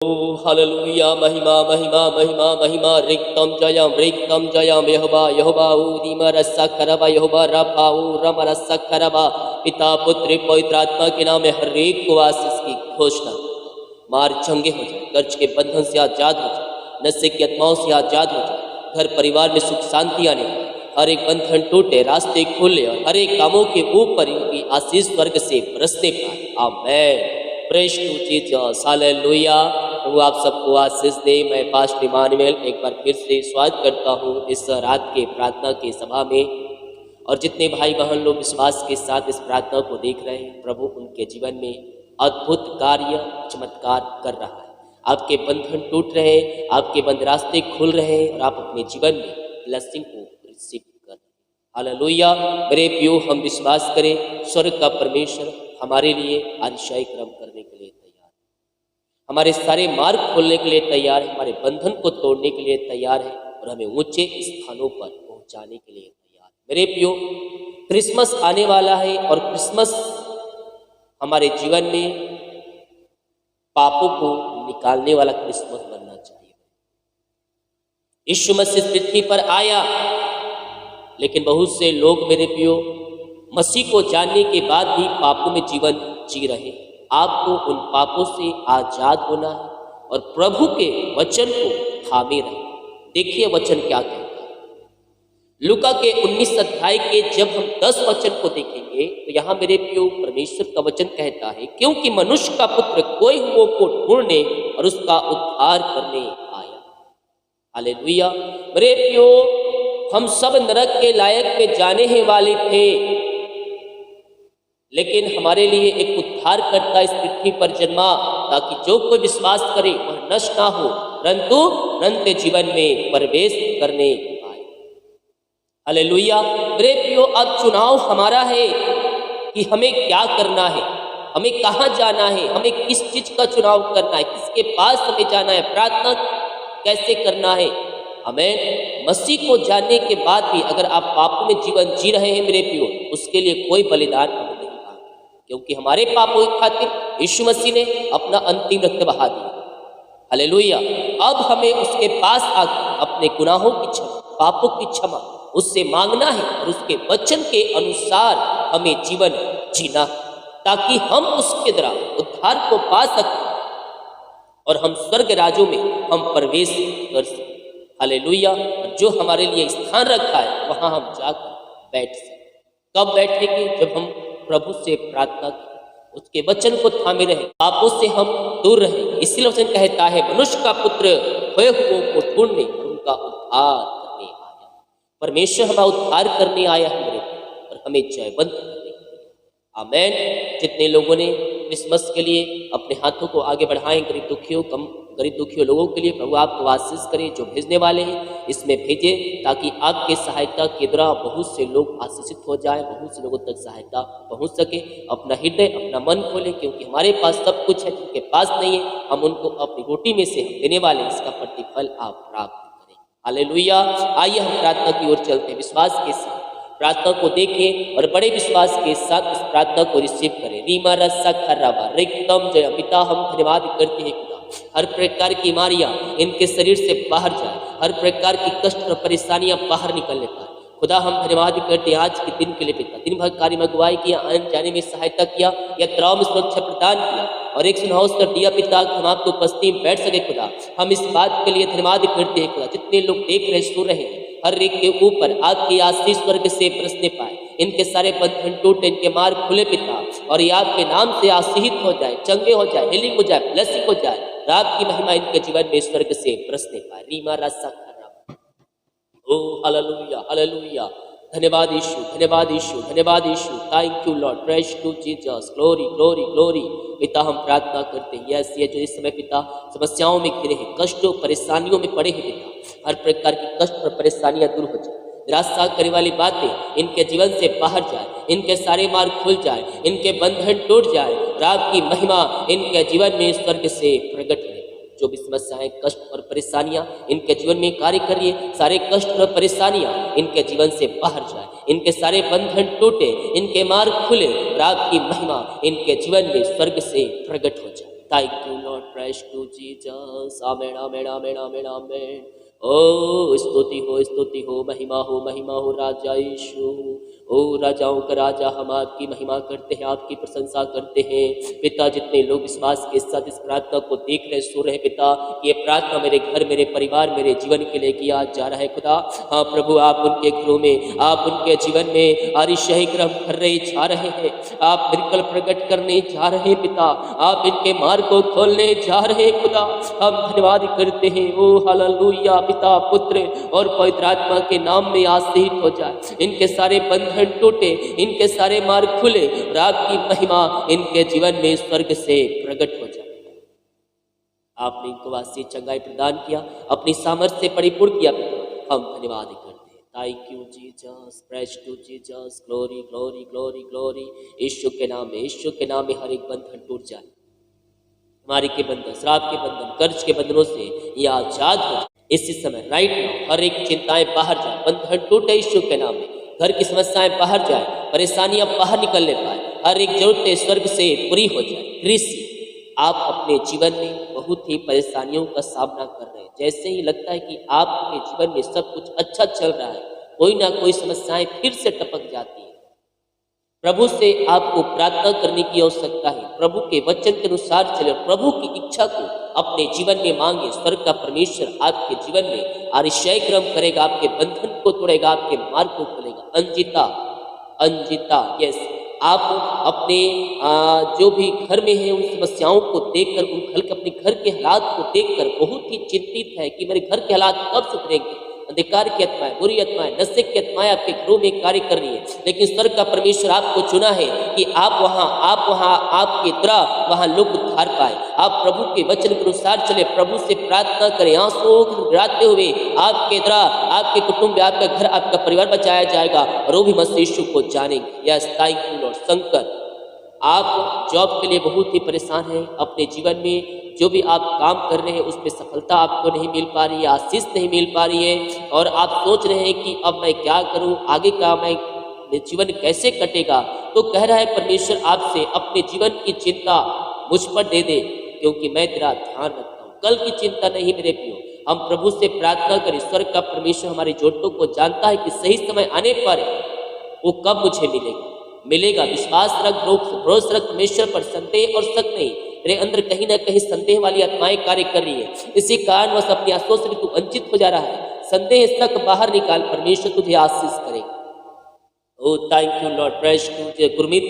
ओ hallelujah. महिमा महिमा महिमा महिमा रिक्तम जयम यहोवा यहोवा उदीम रस्सा खरबा यहोवा रफाऊ रम रस्सा खरबा। पिता पुत्र पवित्र आत्मा के नाम में हर एक को आशीष की घोषणा। मार चंगे हो जाए, कर्ज के बंधन से आजाद हो जाए, नशे की आत्माओं से आजाद हो जाए, घर परिवार में सुख शांति आने पाए, हर एक बंधन टूटे, रास्ते खुले और हर एक कामों के ऊपर इनकी आशीष स्वर्ग से बरसते पाए। Amen. Praise to Jesus. Hallelujah. प्रभु आप सबको आशीष दे। मैं पास्टर इमानुएल एक बार फिर से स्वागत करता हूँ इस रात के प्रार्थना के सभा में, और जितने भाई बहन लोग विश्वास के साथ इस प्रार्थना को देख रहे हैं, प्रभु उनके जीवन में अद्भुत कार्य चमत्कार कर रहा है। आपके बंधन टूट रहे हैं, आपके बंद रास्ते खुल रहे हैं और आप अपने जीवन में ब्लेसिंग को रिसीव कर रहे हैं। हालेलुया। मेरे प्रियो, हम विश्वास करें स्वर्ग का परमेश्वर हमारे लिए आदिशाही कर्म करने के लिए तैयार है, हमारे सारे मार्ग खोलने के लिए तैयार है, हमारे बंधन को तोड़ने के लिए तैयार है और हमें ऊंचे स्थानों पर पहुंचाने के लिए तैयार है। मेरे प्रियो, क्रिसमस आने वाला है और क्रिसमस हमारे जीवन में पापों को निकालने वाला क्रिसमस बनना चाहिए। यीशु मसीह पृथ्वी पर आया, लेकिन बहुत से लोग मेरे प्रियो मसीह को जानने के बाद भी पापों में जीवन जी रहे। आपको उन पापों से आजाद होना है और प्रभु के वचन को थामे रहे। देखिए वचन क्या कहता है। लूका के 19 अध्याय के जब हम 10 वचन को देखेंगे तो यहाँ मेरे प्रियो परमेश्वर का वचन कहता है, क्योंकि मनुष्य का पुत्र खोए हुओं को ढूंढने और उसका उद्धार करने आया। हालेलुया। मेरे प्रियो, हम सब नरक के लायक में जाने ही वाले थे, लेकिन हमारे लिए एक उद्धारकर्ता इस पृथ्वी पर जन्मा, ताकि जो कोई विश्वास करे वह नष्ट ना हो परंतु अनंत जीवन में प्रवेश करने पाए। हालेलुया। मेरे प्रियो, अब चुनाव हमारा है कि हमें क्या करना है, हमें कहाँ जाना है, हमें किस चीज का चुनाव करना है, किसके पास हमें जाना है, प्रार्थना कैसे करना है। हमें मसीह को जानने के बाद भी अगर आप पापों में जीवन जी रहे हैं मेरे प्रियो, उसके लिए कोई बलिदान हमें नहीं मांगा, क्योंकि हमारे पापों की खातिर यीशु मसीह ने अपना अंतिम रक्त बहा दिया। हालेलुया। अब हमें उसके पास आकर अपने गुनाहों की क्षमा, पापों की क्षमा उससे मांगना है और उसके वचन के अनुसार हमें जीवन जीना, ताकि हम उसके द्वारा उद्धार को पा सकें और हम स्वर्ग राज्यों में हम प्रवेश कर सकें। हालेलुया। जो हमारे लिए स्थान रखा है वहां हम जाकर बैठ सकें। कब बैठेंगे? जब हम प्रभु से प्रार्थना करें, उसके वचन को थामे रहें, पापों से हम दूर रहें। इसलिए वचन कहता है, मनुष्य का पुत्र खोए हुओं को ढूंढने और उनका उद्धार करने आया। परमेश्वर हमारा उद्धार करने आया है मेरे, और हमें जयवंत करने के लिए। आमेन। जितने लोगों ने क्रिसमस के लिए अपने हाथों को आगे बढ़ाएं, गरीब दुखियों लोगों के लिए प्रभु आपको आशीष करें। जो भेजने वाले हैं इसमें भेजें, ताकि आपके सहायता के द्वारा बहुत से लोग आशीषित हो जाए, बहुत से लोगों तक सहायता पहुंच सके। अपना हृदय, अपना मन खोलें, क्योंकि हमारे पास सब कुछ है, जिनके पास नहीं है हम उनको अपनी रोटी में से हम देने वाले, इसका प्रतिफल आप प्राप्त करें। हालेलुया। आइए हम प्रार्थना की ओर चलते हैं। विश्वास के साथ प्रार्थना को देखें और बड़े विश्वास के साथ इस प्रार्थना को रिसीव करें। रीमा रस्सा खर्राबा रिक्तम जय। पिता, हम धन्यवाद करते हैं खुदा, हर प्रकार की बीमारियां इनके शरीर से बाहर जाए, हर प्रकार की कष्ट और परेशानियां बाहर निकलने पाए। खुदा, हम धन्यवाद करते हैं आज के दिन के लिए। पिता, दिन भर कार्य में अगुवाई किया, आने जाने में सहायता किया, यात्राओं में सुरक्षा प्रदान किया और एक सुनहाउस कर दिया पिता, हम आपको उपस्थिति में बैठ सके। खुदा, हम इस बात के लिए धन्यवाद करते हैं खुदा, जितने लोग देख रहे सुन रहे हैं, हर एक के ऊपर आपकी आशीष स्वर्ग से बरसने पाए, इनके सारे बंधन टूटे, इनके मार्ग खुले पिता, और ये आपके नाम से आशीषित हो जाए, चंगे हो जाए, हीलिंग हो जाए, ब्लेसिंग हो जाए। आपकी महिमा इनके जीवन में स्वर्ग से बरसने पाए। रीमा रस्सा खर्राबा। ओ हालेलुया, हालेलुया। धन्यवाद यीशु, धन्यवाद यीशु, धन्यवाद यीशु। Thank you Lord. Praise to Jesus. Glory glory glory. पिता, हम प्रार्थना करते हैं, यस ये जो इस समय पिता समस्याओं में घिरे हैं, कष्टों परेशानियों में पड़े हैं पिता, हर प्रकार की कष्ट और परेशानियां दूर हो जाए, निराशा करने वाली बातें इनके जीवन से बाहर जाए, इनके सारे मार्ग खुल जाए, इनके बंधन टूट जाए और आपकी महिमा इनके जीवन में स्वर्ग से प्रकट हो। जो भी समस्याएं, कष्ट और परेशानियां इनके जीवन में कार्य करिए, सारे कष्ट और परेशानियां इनके जीवन से बाहर जाए, इनके सारे बंधन टूटे, इनके मार्ग खुले और आपकी महिमा इनके जीवन में स्वर्ग से प्रकट हो जाए। Thank you, Lord. Praise to Jesus. Amen, amen, amen, amen, amen. ओ स्तुति हो, महिमा हो राजा यीशु। ओ राजाओं का राजा, हम आपकी महिमा करते हैं, आपकी प्रशंसा करते हैं पिता। जितने लोग विश्वास के साथ इस प्रार्थना को देख रहे, सो रहे पिता, ये प्रार्थना मेरे घर, मेरे परिवार, मेरे जीवन के लिए किया जा रहा है खुदा। हाँ प्रभु, आप उनके घरों में, आप उनके जीवन में आरिशाही क्रम कर रहे जा रहे हैं, आप मिरेकल प्रकट करने जा रहे पिता, आप इनके मार्ग को खोलने जा रहे खुदा। हम धन्यवाद करते हैं। ओ हालेलुया। पिता, पुत्र और पवित्र आत्मा के नाम में आशीष हो जाए। इनके सारे बंधन टूटे, इनके सारे मार्ग खुले और आपकी महिमा इनके जीवन में स्वर्ग से प्रकट हो जाए। आपने इनको वासी चंगाई प्रदान किया, अपनी सामर्थ्य से परिपूर्ण किया पिता। हम धन्यवाद करते हैं। Thank you Jesus, praise to Jesus, glory glory glory glory. यीशु के नाम में, यीशु के नाम में हर एक बंधन टूट जाए। बीमारी के बंधन, श्राप के बंधन, कर्ज के बंधनों से यह आजाद हो जाए इसी समय, राइट नाउ। हर एक चिंताएं बाहर जाए, बंधन टूटे यीशु के नाम में। घर की समस्याएं बाहर जाए, परेशानियां बाहर निकलने पाए, हर एक जरूरतें स्वर्ग से पूरी हो जाए। कृषि, आप अपने जीवन में बहुत ही परेशानियों का सामना कर रहे हैं। जैसे ही लगता है कि आपके जीवन में सब कुछ अच्छा चल रहा है, कोई ना कोई समस्याएं फिर से टपक जाती है। प्रभु से आपको प्रार्थना करने की आवश्यकता है। प्रभु के वचन के अनुसार चले, प्रभु की इच्छा को अपने जीवन में मांगे। स्वर्ग का परमेश्वर आपके जीवन में आरिशाही क्रम करेगा, आपके बंधन को तोड़ेगा, आपके मार्ग को खोलेगा। अंजिता, यस, आप अपने जो भी घर में है उन समस्याओं को देखकर, उन अपने घर के हालात को देखकर बहुत ही चिंतित है कि मेरे घर के हालात कब सुधरेंगे। अंधकार की आत्माएं, बुरी आत्माएं, नशे की आत्माएं आपके घरों में कार्य कर रही है, लेकिन स्वर्ग का परमेश्वर आपको चुना है कि आप वहां आपके द्वारा वहां लोग उद्धार पाए। आप प्रभु के वचन के अनुसार चले, प्रभु से प्रार्थना करें, आंसुओं गिराते हुए आपके द्वारा आपके कुटुंब, आपका घर, आपका परिवार बचाया जाएगा और वो भी मसीह यीशु को जानेंगे। Yes, thank you Lord. Shankar, आप जॉब के लिए बहुत ही परेशान हैं। अपने जीवन में जो भी आप काम कर रहे हैं उसमें सफलता आपको नहीं मिल पा रही है, आशीष नहीं मिल पा रही है और आप सोच रहे हैं कि अब मैं क्या करूं, आगे का मैं जीवन कैसे कटेगा। तो कह रहा है परमेश्वर आपसे, अपने जीवन की चिंता मुझ पर दे दे, क्योंकि मैं तेरा ध्यान रखता हूँ। कल की चिंता नहीं मेरे प्रियो। हम प्रभु से प्रार्थना करें। स्वर्ग का परमेश्वर हमारी जरूरतों को जानता है कि सही समय आने पर वो कब मुझे मिलेगा। विश्वास रख, भरोसा रख परमेश्वर पर, संदेह और शक नहीं। तेरे अंदर कहीं ना कहीं संदेह वाली आत्माएं कार्य कर रही है, इसी कारणवश अपनी आंसुओं से तू वंचित हो जा रहा है। संदेह शक बाहर निकाल, परमेश्वर तुझे आशीष करेगा। Oh thank you Lord. Praise to Gurmeet,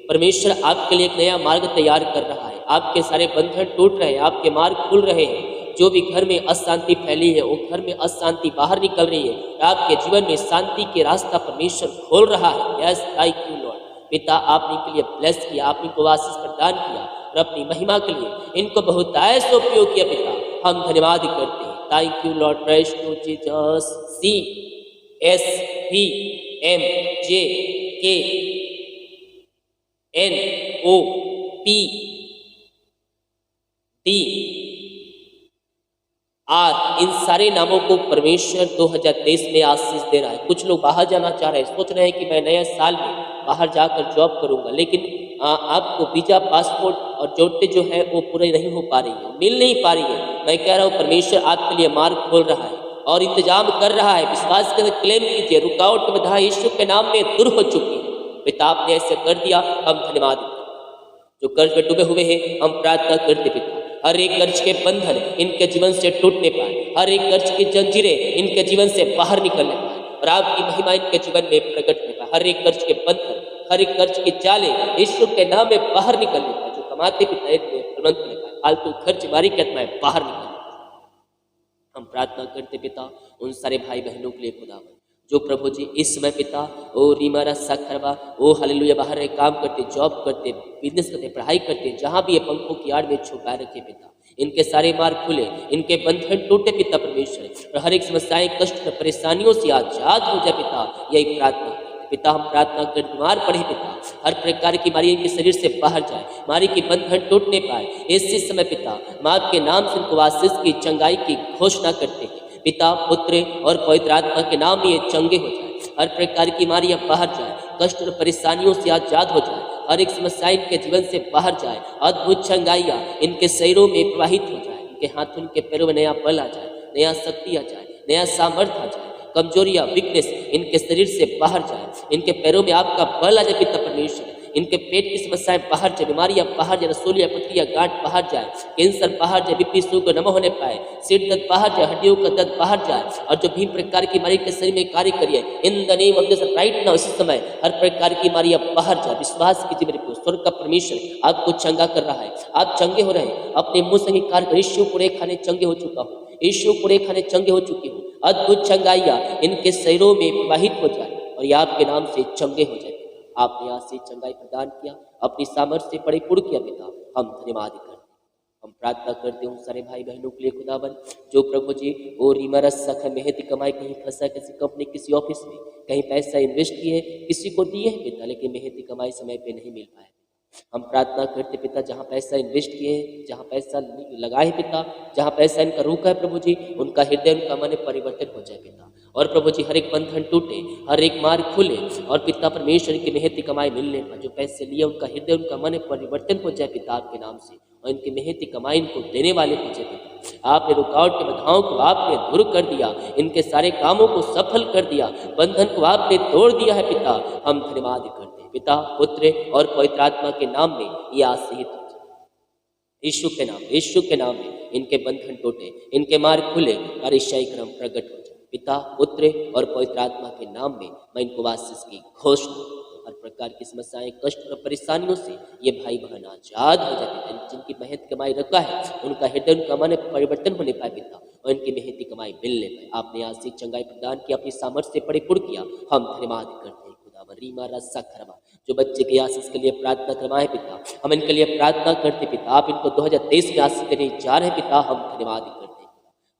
परमेश्वर आपके लिए एक नया मार्ग तैयार कर रहा है। आपके सारे बंधन टूट रहे हैं, आपके मार्ग खुल रहे हैं। जो भी घर में अशांति फैली है, वो घर में अशांति बाहर निकल रही है। आपके जीवन में शांति के रास्ता परमेश्वर खोल रहा है। Yes, thank you Lord. पिता, आपने इनके लिए ब्लेस किया, आपने इनको आशीष प्रदान किया और अपनी महिमा के लिए इनको बहुत ऐसा उपयोग किया पिता। हम धन्यवाद करते हैं। Thank you Lord. Praise to Jesus. CSPMJKNOPDR, इन सारे नामों को परमेश्वर 2023 में आशीष दे रहा है। कुछ लोग बाहर जाना चाह रहे हैं, सोच रहे हैं कि मैं नए साल में बाहर जाकर जॉब करूंगा, लेकिन आपको वीजा, पासपोर्ट और जरूरतें जो है वो पूरी नहीं हो पा रही है, मिल नहीं पा रही है। मैं कह रहा हूँ परमेश्वर आपके लिए मार्ग खोल रहा है और इंतजाम कर रहा है। विश्वास के साथ क्लेम कीजिए, रुकावट बाधा यीशु के नाम में दूर हो चुकी है। पिता, आपने ऐसे कर दिया, हम धन्यवाद देते। जो कर्ज में डूबे हुए हैं, हम प्रार्थना करते पिता, हर एक कर्ज के बंधन इनके जीवन से टूटने पाए, हर एक कर्ज की जंजीरें इनके जीवन से बाहर निकलने पाए और आपकी महिमा इनके जीवन में प्रकट हो पाए। हर एक कर्ज के बंधन, हर एक कर्ज के जाले यीशु के नाम में बाहर निकलने पाए। जो कमाते पिता फलवंत ने पाए, फालतू खर्च मारी के आत्माएं बाहर निकलने पाए। हम प्रार्थना करते पिता उन सारे भाई बहनों के लिए खुदावन, जो प्रभु जी इस समय पिता ओ रीमारा साखरवा ओ हालेलुया बाहर रहे, काम करते, जॉब करते, बिजनेस करते, पढ़ाई करते, जहाँ भी ये पंखों की आड़ में छुपाए रखे पिता, इनके सारे मार्ग खुले, इनके बंधन टूटे पिता परमेश्वर, और हर एक समस्याएं, कष्ट, परेशानियों से आजाद हो जाए पिता। यही प्रार्थना पिता हम प्रार्थना कर, बीमार पड़े पिता, हर प्रकार की बीमारी इनके शरीर से बाहर जाए, बीमारी के बंधन टूटने पाए। इसी समय पिता हम आपके नाम से इनको आशीष की, चंगाई की घोषणा करते हैं पिता, पुत्र और पवित्र आत्मा के नाम में ये चंगे हो जाए, हर प्रकार की बीमारियां बाहर जाए, कष्ट और परेशानियों से आजाद हो जाए, हर एक समस्या इनके जीवन से बाहर जाए। अद्भुत चंगाइयाँ इनके शरीरों में प्रवाहित हो जाए, इनके हाथों इनके पैरों में नया बल आ जाए, नया शक्ति आ जाए, नया सामर्थ्य आ जाए। कमजोरियाँ वीकनेस इनके शरीर से बाहर जाए, इनके पैरों में आपका बल आ जाए पिता परमेश्वर। इनके पेट की समस्याएं बाहर जाए, बीमारियां बाहर जाए, रसोलिया पथरिया गांठ बाहर जाए, कैंसर बाहर जाए, बीपी शुगर न होने पाए, सिर दर्द बाहर जाए, हड्डियों का दर्द बाहर जाए, और जो भी प्रकार की बीमारी के शरीर में कार्य करिए in the name of Jesus right now, इसी समय हर प्रकार की बीमारियां बाहर जाए। विश्वास कीजिए मेरे को, स्वर्ग का परमेश्वर आपको चंगा कर रहा है, आप चंगे हो रहे हैं। अपने मुंह से ही कार्य कर, यीशु पूरे खाने चंगे हो चुका हूँ, यीशु पूरे खाने चंगे हो चुकी हूँ। अद्भुत चंगाइयाँ इनके शरीरों में प्रवाहित हो जाए और ये आपके नाम से चंगे हो जाए। आपने यहाँ से चंगाई प्रदान किया, अपनी सामर्थ्य से परिपूर्ण किया पिता, हम धन्यवाद करते हैं। हम प्रार्थना करते हैं सारे भाई बहनों के लिए खुदावन, जो प्रभु जी वो रीमरस सख मेहनती कमाई कहीं फंसा, किसी कंपनी किसी ऑफिस में कहीं पैसा इन्वेस्ट किए, किसी को दिए हैं पिता, लेकिन मेहनती कमाई समय पे नहीं मिल पाए। हम प्रार्थना करते पिता, जहाँ पैसा इन्वेस्ट किए हैं, जहाँ पैसा लगाए पिता, जहाँ पैसा इनका रुका है प्रभु जी, उनका हृदय उनका मन परिवर्तन हो जाए पिता। और प्रभु जी हर एक बंधन टूटे, हर एक मार्ग खुले, और पिता परमेश्वर की मेहनती कमाई मिलने पर जो पैसे लिए उनका हृदय उनका मन परिवर्तन हो जाए पिता आपके नाम से, और इनकी मेहनती कमाई इनको देने वाले हो जाए पिता। आपने रुकावट के बाधाओं को आपने दूर कर दिया, इनके सारे कामों को सफल कर दिया, बंधन को आपने तोड़ दिया है पिता। हम धन्यवाद करते हैं पिता, पुत्र और पवित्र आत्मा के नाम में ये आशीष हो जाए। यीशु के नाम, यीशु के नाम में इनके बंधन टूटे, इनके मार्ग खुले और ईशाई क्रम प्रकट हो जाए। पिता, पुत्र और पवित्र आत्मा के नाम में मैं इनको आशीष की घोषणा, हर प्रकार की समस्याएं, कष्ट और परेशानियों से ये भाई बहन आजाद हो जाए। जिनकी मेहनत कमाई रखा है उनका हृदय उनका मन परिवर्तन होने पाए पिता, और इनकी मेहनती कमाई मिलने पाए। आपने आशीष चंगाई प्रदान किया, अपनी सामर्थ्य से परिपूर्ण किया, हम धन्यवाद करते हैं खुदावन। रीमा रस्सा खरमा, जो बच्चे की आशीष के लिए प्रार्थना करवाए पिता, हम इनके लिए प्रार्थना करते पिता। आप इनको 2023 में आशीष देने जा रहे पिता, हम धन्यवाद करते हैं।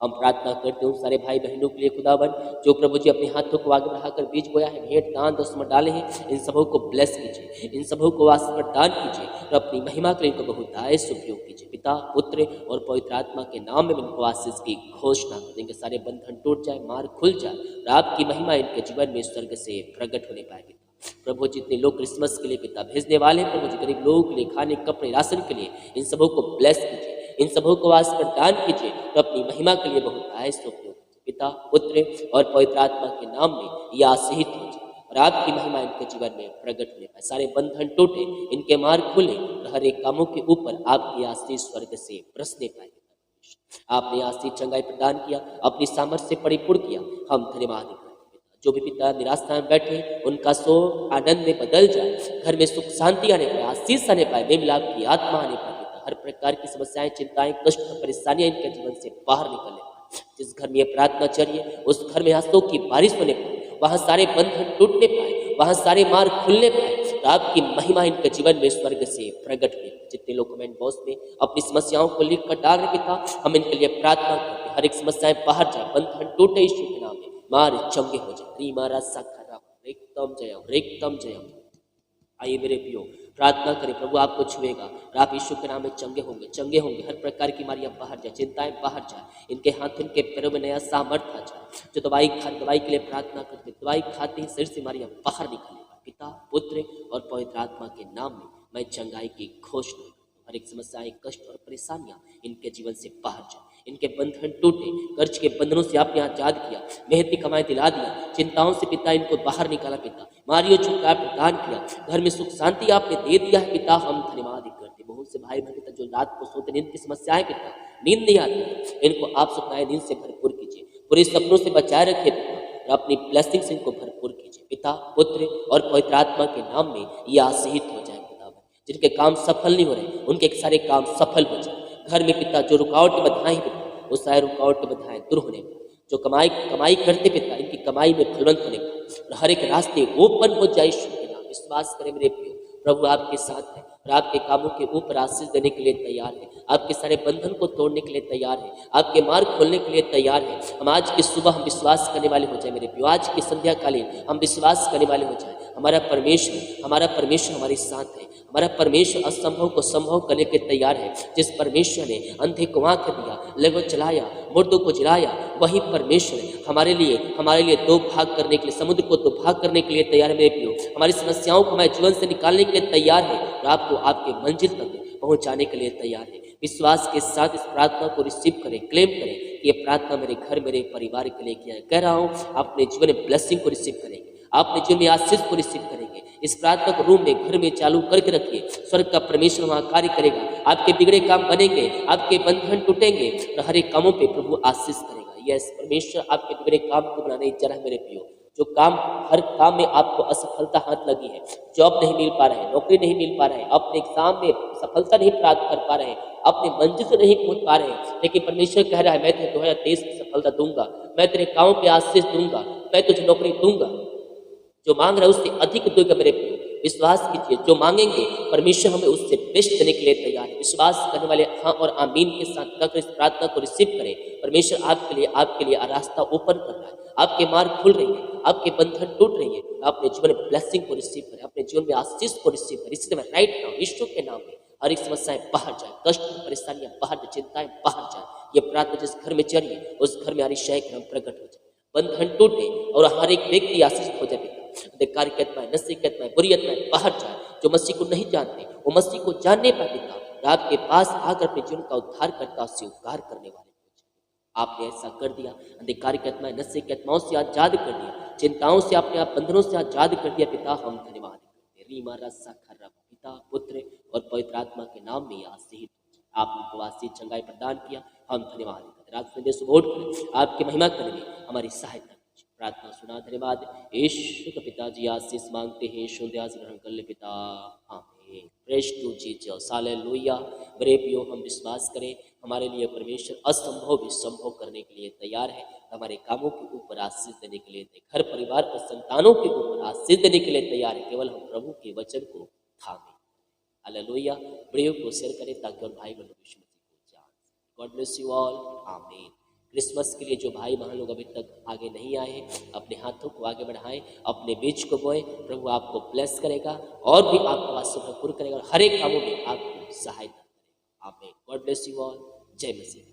हम प्रार्थना करते हैं सारे भाई बहनों के लिए खुदावन, जो प्रभु जी अपने हाथों को आगे बढ़ाकर बीज बोया है, भेंट दान दसमत डाले हैं, इन सबों को ब्लेस कीजिए, इन सबों को आशीष प्रदान कीजिए, और अपनी महिमा के लिए इनको बहुत आयस उपयोग कीजिए। पिता, पुत्र और पवित्र आत्मा के नाम में इनको आशीष की घोषणा कर देंगे। सारे बंधन टूट जाए, मार्ग खुल जाए, और आपकी महिमा इनके जीवन में स्वर्ग से प्रकट होने पाएगी। प्रभु जितने लोग क्रिसमस के लिए पिता भेजने वाले हैं, प्रभु जी गरीब लोगों के लिए खाने कपड़े राशन के लिए, इन सबों को ब्लेस कीजिए, इन सबों को आशीष प्रदान कीजिए, तो अपनी महिमा के लिए बहुत आयस उपयोग कीजिए। पिता, पुत्र और पवित्र आत्मा के नाम में यह आशीष हो जाए, और आपकी महिमा इनके जीवन में प्रकट होने पाए। सारे बंधन टूटे, इनके मार्ग खुले, और हर एक कामों के ऊपर आपकी आशीष स्वर्ग से बरसने पाए। आपने आशीष चंगाई प्रदान किया, अपनी सामर्थ्य से परिपूर्ण किया, हम धन्यवाद करते हैं। जो भी पिता निराशा में बैठे, उनका शोक आनंद में बदल जाए, घर में सुख शांति आने पाए, आशीष आने पाए, मेल मिलाप की आत्मा आने पाए। हर प्रकार की समस्याएं, चिंताएं, कष्ट और परेशानियां इनके जीवन से बाहर निकले। जिस घर में ये प्रार्थना चाहिए उस घर में आंसुओं की बारिश होने पाए, वहां सारे बंधन टूटने पाए, वहां सारे मार्ग खुलने पाए, तो आपकी महिमा इनके जीवन में स्वर्ग से प्रकट हुई। जितने लोग कमेंट बॉक्स में अपनी समस्याओं को लिख कर डाल रहे पिता, हम इनके लिए प्रार्थना करते, हर एक समस्याएं बाहर जाए, बंधन टूटे यीशु के नाम में, मार चंगे हो जाए। रीमारा साखरा रेक्तम जयम, रेक्तम जयम। आइए मेरे प्रियो प्रार्थना करें, प्रभु आपको छुएगा और आप यीशु के नाम में चंगे होंगे, चंगे होंगे। हर प्रकार की बीमारियां बाहर जाए, चिंताएं बाहर जाए, इनके हाथ इनके पैरों में नया सामर्थ्य आ जाए। जो दवाई के लिए प्रार्थना करते, दवाई खाते ही शरीर से बीमारियां बाहर निकलेगा। पिता, पुत्र और पवित्र आत्मा के नाम में मैं चंगाई की घोषणा, हर एक समस्याएं, कष्ट और परेशानियां इनके जीवन से बाहर जाए, इनके बंधन टूटे, कर्ज के बंधनों से आपने आजाद किया, मेहनती कमाई दिला दिया, चिंताओं से पिता इनको बाहर निकाला पिता, मारियो छुटकारा प्रदान किया, घर में सुख शांति आपने दे दिया है पिता, हम धन्यवाद करते। बहुत से भाई बहन पिता जो रात को सोते, नींद की समस्याएं पिता, नींद नहीं आती, इनको आप सपनाएं नींद से भरपूर कीजिए, पूरे सपनों से बचाए रखिए पिता, और अपनी ब्लेसिंग से इनको भरपूर कीजिए। पिता, पुत्र और पवित्र आत्मा के नाम में ये आशीष हो जाए पिता। जिनके काम सफल नहीं हो रहे उनके सारे काम सफल हो जाए। घर में पिता जो रुकावट बधाएं पिता, वो सारे रुकावट बधाएं दूर होने पाए। जो कमाई करते पिता, इनकी कमाई में फलवंत होने पाए, और हर एक रास्ते ओपन हो जाए यीशु के नाम। विश्वास करें मेरे प्रियो, प्रभु आपके साथ है, और आपके कामों के ऊपर आशीष देने के लिए तैयार है। आपके सारे बंधन को तोड़ने के लिए तैयार है, आपके मार्ग खोलने के लिए तैयार है। हम आज की सुबह हम विश्वास करने वाले हो जाए मेरे प्रियो, आज की संध्या कालीन हम विश्वास करने वाले हो जाए। हमारा परमेश्वर हमारे साथ है। हमारा परमेश्वर असंभव को संभव करने के तैयार है। जिस परमेश्वर ने अंधे को आंख दिया, लहू चलाया, मुर्दों को जिलाया, वही परमेश्वर हमारे लिए दो भाग करने के लिए, समुद्र को दो भाग करने के लिए तैयार है मेरे प्रियो। हमारी समस्याओं को हमारे जीवन से निकालने के लिए तैयार है और आपको आपके मंजिल तक पहुंचाने के लिए तैयार है। विश्वास के साथ इस प्रार्थना को रिसीव करें, क्लेम करें कि ये प्रार्थना मेरे घर, मेरे परिवार के लिए किया है। कह रहा हूँ, अपने जीवन में ब्लेसिंग को रिसीव करेंगे, आपने जीवन में आशीष को रिसीव करेंगे। इस प्रार्थना को रूम में, घर में चालू करके रखिए। स्वर्ग का परमेश्वर वहां कार्य करेगा, आपके बिगड़े काम बनेंगे, आपके बंधन टूटेंगे और हर एक कामों पे प्रभु आशीष करेगा। यस, परमेश्वर आपके बिगड़े काम को बनाने जा रहा है मेरे प्रियो। जो काम, हर काम में आपको असफलता हाथ लगी है, जॉब नहीं मिल पा रहा है, नौकरी नहीं मिल पा रहा है, अपने एग्जाम में सफलता नहीं प्राप्त कर पा रहे हैं, अपने मंजिल से नहीं पहुंच पा रहे हैं, लेकिन परमेश्वर कह रहा है मैं तुझे 2023 में सफलता दूंगा, मैं तेरे कामों पे आशीष दूंगा, मैं तुझे नौकरी दूंगा। जो मांग रहा है उससे अधिक दूंगा मेरे प्रियो। विश्वास कीजिए, जो मांगेंगे परमेश्वर हमें उससे बेस्ट देने के लिए तैयार है। विश्वास करने वाले हाँ और आमीन के साथ कहकर इस प्रार्थना को रिसीव करें। परमेश्वर आपके लिए रास्ता ओपन कर रहा है, आपके मार्ग खुल रही है, आपके बंधन टूट रही है। अपने जीवन में ब्लेसिंग को रिसीव करें, अपने जीवन में आशीष को रिसीव करें। इसी समय राइट नाउ यीशु के नाम में हर एक समस्याएं बाहर जाए, कष्ट परेशानियां बाहर जाए, चिंताएं बाहर जाए। ये प्रार्थना जिस घर में चली है उस घर में हमारी शय नाम प्रकट हो जाए, बंधन टूटे और हर एक व्यक्ति आशीष हो जाए। अंधकार की आत्माएं, नशे की आत्माएं, बुरी आत्माएं बाहर जाए। जो मसीह को नहीं जानते वो मसीह को जानने पाते पिता आपके पास आकर अपने जीवन का उद्धार करता, स्वीकार करने वाले हो जाए। आपने ऐसा कर दिया, अंधकार की आत्माएं, नशे की आत्माओं से आजाद कर दिया, चिंताओं से अपने आप बंधनों से आजाद कर दिया पिता। हम धन्यवाद करते, रीमा रसा खर्रा पिता, पुत्र और पवित्र आत्मा के नाम में आशीष आपने प्रवासी चंगाई प्रदान किया। हम धन्यवाद करते, रात संदेश सुबह आपकी महिमा करेंगे, हमारी सहायता प्रार्थना सुना। धन्यवाद यीशु के पिताजी, आशीष मांगते हैं, शुद्धास ग्रहण कर ले पिता, आमीन। Praise to Jesus, hallelujah. मेरे प्रियो, हम विश्वास करें हमारे लिए परमेश्वर असंभव भी संभव करने के लिए तैयार है। हमारे कामों के ऊपर आशीष देने के लिए, घर परिवार और संतानों के ऊपर आशीष देने के लिए तैयार है। केवल हम प्रभु के वचन को थामे। हालेलुया। वीडियो को शेयर करें ताकि और भाई बहनों यीशु मसीह को जान। गॉड ब्लेस यू ऑल, आमीन। क्रिसमस के लिए जो भाई बहन लोग अभी तक आगे नहीं आए हैं, अपने हाथों को आगे बढ़ाएं, अपने बीज को बोएं। प्रभु आपको ब्लेस करेगा और भी आपको आशीष भरपूर करेगा और हर एक कामों में आपको सहायता करेगा। आमीन। God bless you all. जय मसीह।